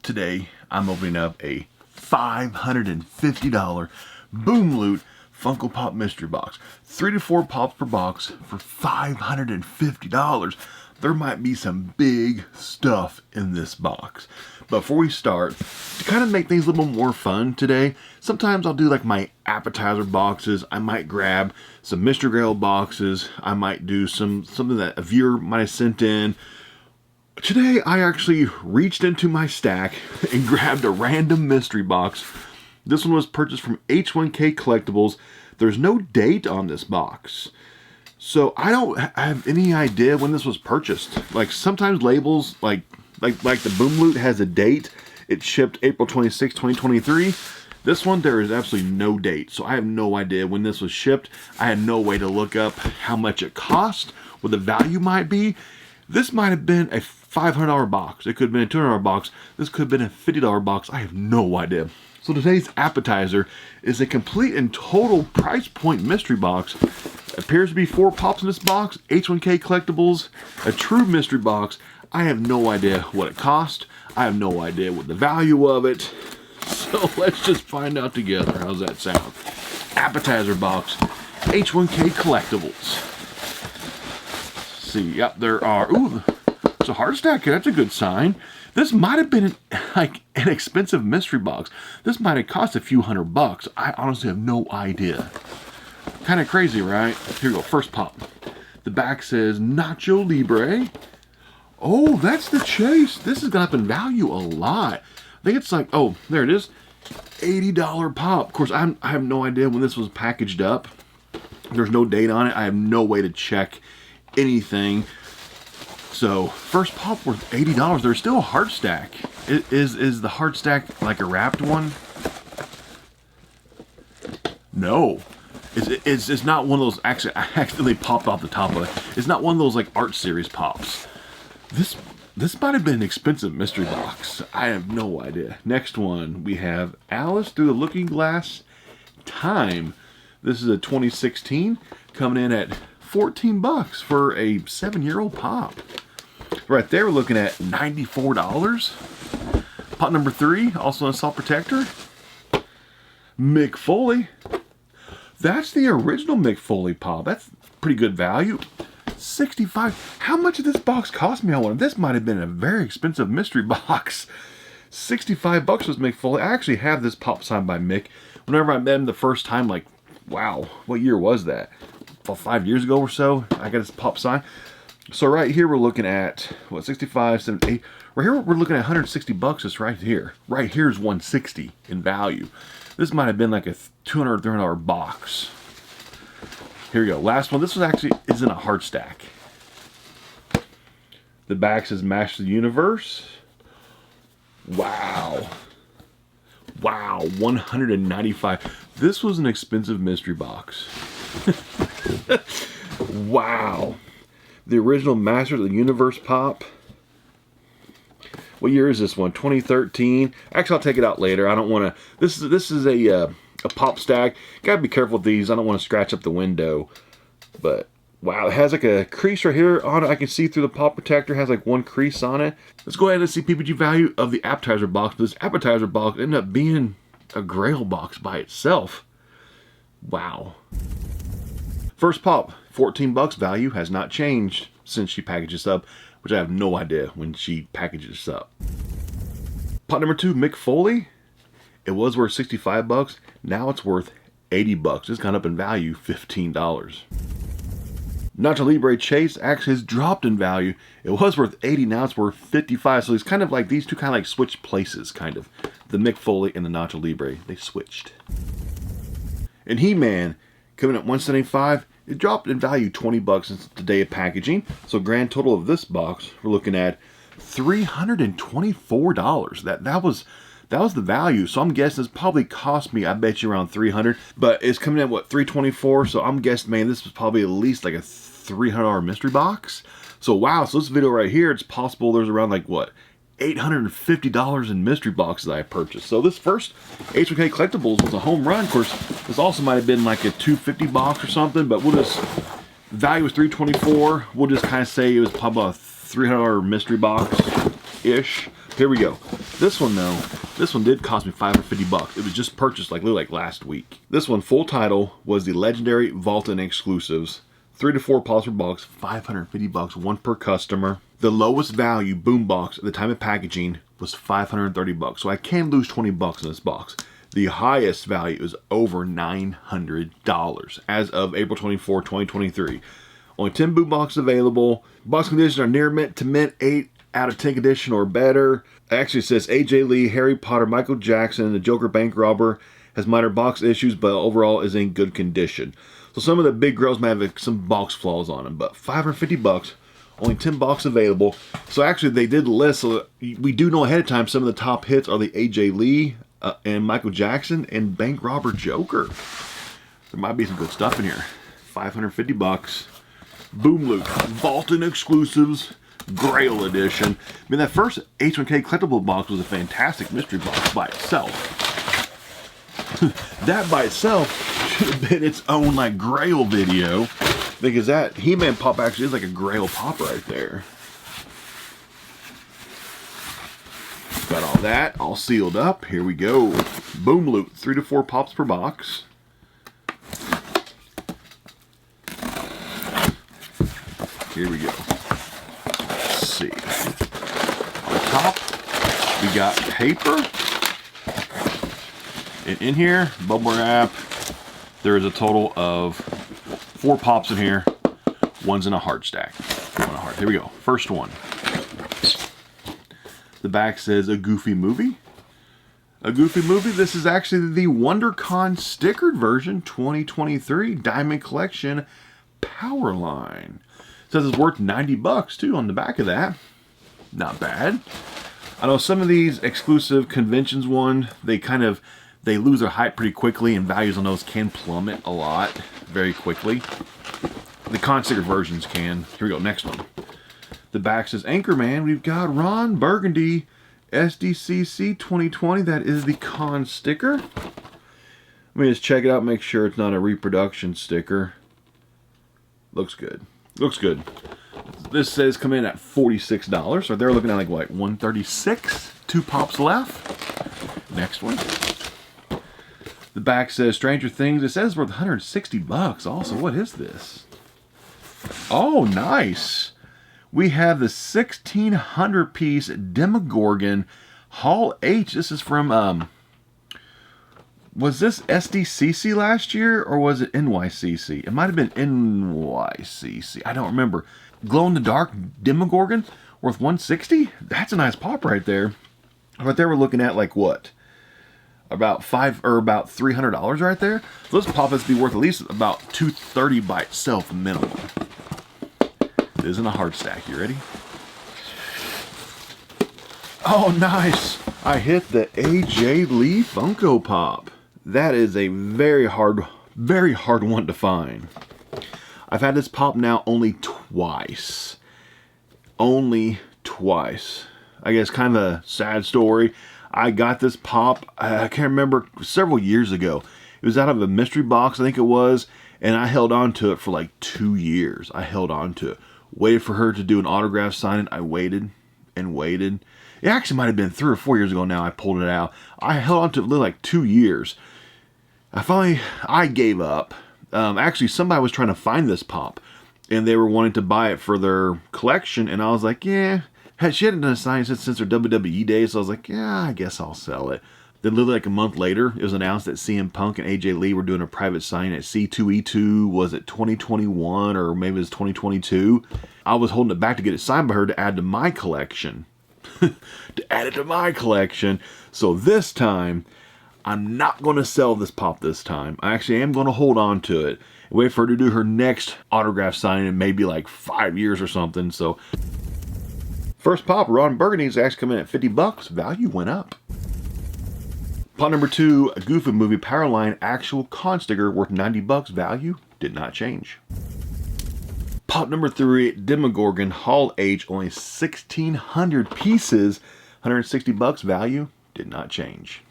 Today, I'm opening up a $550 Boom Loot Funko Pop Mystery Box. 3 to 4 pops per box for $550. There might be some big stuff in this box. But before we start, to kind of make things a little more fun today, sometimes I'll do like my appetizer boxes. I might grab some Mr. Grail boxes. I might do something that a viewer might have sent in. Today, I actually reached into my stack and grabbed a random mystery box. This one was purchased from H1K Collectibles. There's no date on this box, so I don't have any idea when this was purchased. Like sometimes labels, like the Boom Loot has a date. It shipped April 26, 2023. This one, there is absolutely no date, so I have no idea when this was shipped. I had no way to look up how much it cost, what the value might be. This might have been a $500 box. It could have been a $200 box. This could have been a $50 box. I have no idea. So today's appetizer is a complete and total price point mystery box. Appears to be 4 pops in this box. H1K Collectibles, a true mystery box. I have no idea what it cost. I have no idea what the value of it. So let's just find out together. How's that sound? Appetizer box, H1K Collectibles. See, yep, there are. Ooh, it's a hard stack here. That's a good sign. This might have been like an expensive mystery box. This might have cost a few $100. I honestly have no idea. Kind of crazy, right? Here we go. First pop. The back says Nacho Libre. Oh, that's the chase. This has gone up in value a lot. I think it's like, oh, there it is. $80 pop. Of course, I have no idea when this was packaged up. There's no date on it. I have no way to check anything. So first pop worth $80. There's still a hard stack. Is the hard stack like a wrapped one? No, it's not one of those. Actually, I accidentally popped off the top of it. It's not one of those like art series pops. This might have been an expensive mystery box. I have no idea. Next one, we have Alice Through the Looking Glass Time. This is a 2016, coming in at $14 for a 7-year-old pop. Right there, we're looking at $94. Pop number 3, also an assault protector. Mick Foley. That's the original Mick Foley pop. That's pretty good value. $65. How much did this box cost me? I wonder. This might have been a very expensive mystery box. $65 was Mick Foley. I actually have this pop signed by Mick. Whenever I met him the first time, like, wow, what year was that? About 5 years ago or so, I got his pop sign. So right here we're looking at what, 65, 78. Right here we're looking at $160 just right here. Right here is $160 in value. This might have been like a $200, $300 box. Here we go. Last one. This one actually isn't a hard stack. The back says Master of the Universe. Wow. Wow, $195. This was an expensive mystery box. Wow. The original Master of the Universe pop. What year is this one? 2013. Actually, I'll take it out later. I don't want to. This is a pop stack. Gotta be careful with these. I don't want to scratch up the window. But wow, it has like a crease right here on it. I can see through the pop protector. It has like one crease on it. Let's go ahead and see PPG value of the appetizer box. This appetizer box ended up being a Grail box by itself. Wow. First pop, $14 value, has not changed since she packaged this up, which I have no idea when she packaged this up. Pop number 2, Mick Foley. It was worth $65. Now it's worth $80. It's gone up in value, $15. Nacho Libre Chase actually has dropped in value. It was worth $80, now it's worth $55. So it's kind of like these two kind of like switched places, kind of. The Mick Foley and the Nacho Libre, they switched. And He-Man, coming at $175. It dropped in value $20 since the day of packaging. So grand total of this box, we're looking at $324. That was the value. So I'm guessing it's probably cost me, I bet you, around $300. But it's coming in, what, $324? So I'm guessing, man, this was probably at least like a $300 mystery box. So wow, so this video right here, it's possible there's around like, what, $850 in mystery boxes I purchased. So this first H1K Collectibles was a home run. Of course, this also might have been like a $250 box or something, but we'll just, value was $324. We'll just kind of say it was probably a $300 mystery box-ish. Here we go. This one though, this one did cost me 550 bucks. It was just purchased like literally like last week. This one, full title, was the legendary Vault-In exclusives. 3 to 4 pops per box, 550 bucks, one per customer. The lowest value boombox at the time of packaging was 530 bucks. So I can lose 20 bucks in this box. The highest value is over $900 as of April 24, 2023. Only 10 boomboxes available. Box conditions are near mint to mint, 8 out of 10 condition or better. Actually, it says AJ Lee, Harry Potter, Michael Jackson, the Joker bank robber has minor box issues, but overall is in good condition. So some of the big Grails might have some box flaws on them, but 550 bucks, only 10 boxes available. So actually, they did list. So we do know ahead of time some of the top hits are the AJ Lee and Michael Jackson and bank robber Joker. There might be some good stuff in here. 550 bucks. Boom Loot, Vault-In exclusives, Grail edition. I mean, that first H1K collectible box was a fantastic mystery box by itself. That by itself should have been its own like Grail video, because that He-Man pop actually is like a Grail pop right there. Got all that all sealed up. Here we go. Boom Loot, 3 to 4 pops per box. Here we go. Let's see. On top, we got paper. And in here, bubble wrap. There is a total of 4 pops in here. One's in a hard stack. Here we go. First one. The back says a Goofy movie. A Goofy movie. This is actually the WonderCon stickered version 2023 Diamond Collection Power Line. Says it's worth 90 bucks too on the back of that. Not bad. I know some of these exclusive conventions they lose their hype pretty quickly, and values on those can plummet a lot very quickly. The con sticker versions can. Here we go, next one. The back says Anchorman. We've got Ron Burgundy SDCC 2020. That is the con sticker. Let me just check it out, make sure it's not a reproduction sticker. Looks good. Looks good. This says come in at $46. So they're looking at like what, 136? 2 pops left. Next one. The back says Stranger Things. It says it's worth 160 bucks also. What is this? Oh, nice. We have the 1600 piece Demogorgon Hall H. This is from was this SDCC last year, or was it NYCC? It might have been NYCC. I don't remember. Glow-in-the-dark Demogorgon, worth 160? That's a nice pop right there. Right there we're looking at like what? About $300 right there. So this pop has to be worth at least about $230 by itself minimum. It is in a hard stack. You ready? Oh, nice. I hit the AJ Lee Funko Pop. That is a very hard one to find. I've had this pop now only twice. Only twice. I guess kind of a sad story. I got this pop, I can't remember, several years ago. It was out of a mystery box, I think it was, and I held on to it for like 2 years. I held on to it. Waited for her to do an autograph signing. I waited and waited. It actually might have been 3 or 4 years ago now I pulled it out. I held on to it like 2 years. I gave up. Actually, somebody was trying to find this pop, and they were wanting to buy it for their collection, and I was like, yeah. She hadn't done a signing since her WWE days, so I was like, yeah, I guess I'll sell it. Then literally like a month later, it was announced that CM Punk and AJ Lee were doing a private signing at C2E2. Was it 2021 or maybe it was 2022? I was holding it back to get it signed by her to add to my collection. To add it to my collection. So this time, I'm not going to sell this pop this time. I actually am going to hold on to it. Wait for her to do her next autograph signing in maybe like 5 years or something. So first pop, Ron Burgundy's actually coming in at 50 bucks. Value went up. Pop number 2, a Goofy Movie Powerline actual con sticker worth 90 bucks. Value did not change. Pop number 3, Demogorgon Hall H, only 1,600 pieces, 160 bucks. Value did not change.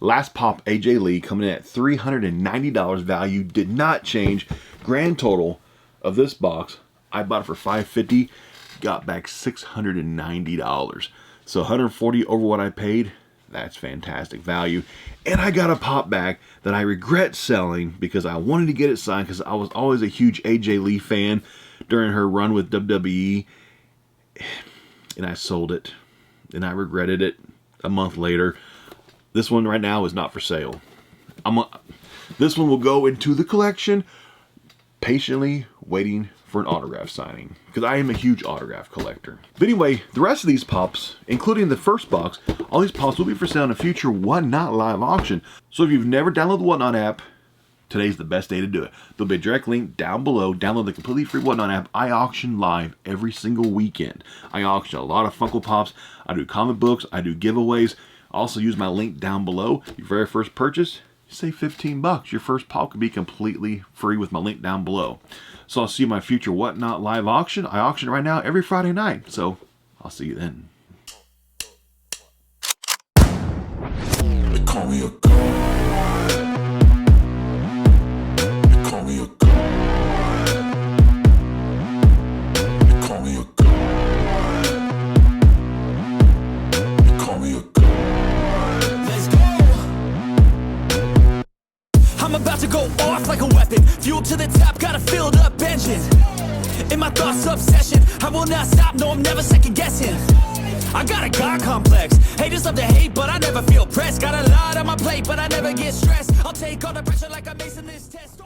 Last pop, AJ Lee, coming in at $390. Value did not change. Grand total of this box, I bought it for $550. Got back $690. So 140 over what I paid. That's fantastic value. And I got a pop back that I regret selling because I wanted to get it signed because I was always a huge AJ Lee fan during her run with WWE. And I sold it. And I regretted it a month later. This one right now is not for sale. This one will go into the collection, patiently waiting for an autograph signing, because I am a huge autograph collector. But anyway, the rest of these pops, including the first box, all these pops will be for sale in a future Whatnot live auction. So if you've never downloaded the Whatnot app, today's the best day to do it. There'll be a direct link down below. Download the completely free Whatnot app. I auction live every single weekend. I auction a lot of Funko Pops. I do comic books. I do giveaways. Also use my link down below. Your very first purchase, save 15 bucks. Your first pop could be completely free with my link down below. So I'll see you in my future Whatnot live auction. I auction right now every Friday night. So I'll see you then. They call me a god. They call me a god. They call me a god. They call me a god. Let's go. I'm about to go off like a weapon. Fuel to the top, got a filled up engine. In my thoughts, obsession. I will not stop, no, I'm never second guessing. I got a God complex. Haters love to hate, but I never feel pressed. Got a lot on my plate, but I never get stressed. I'll take all the pressure like I'm acing this test.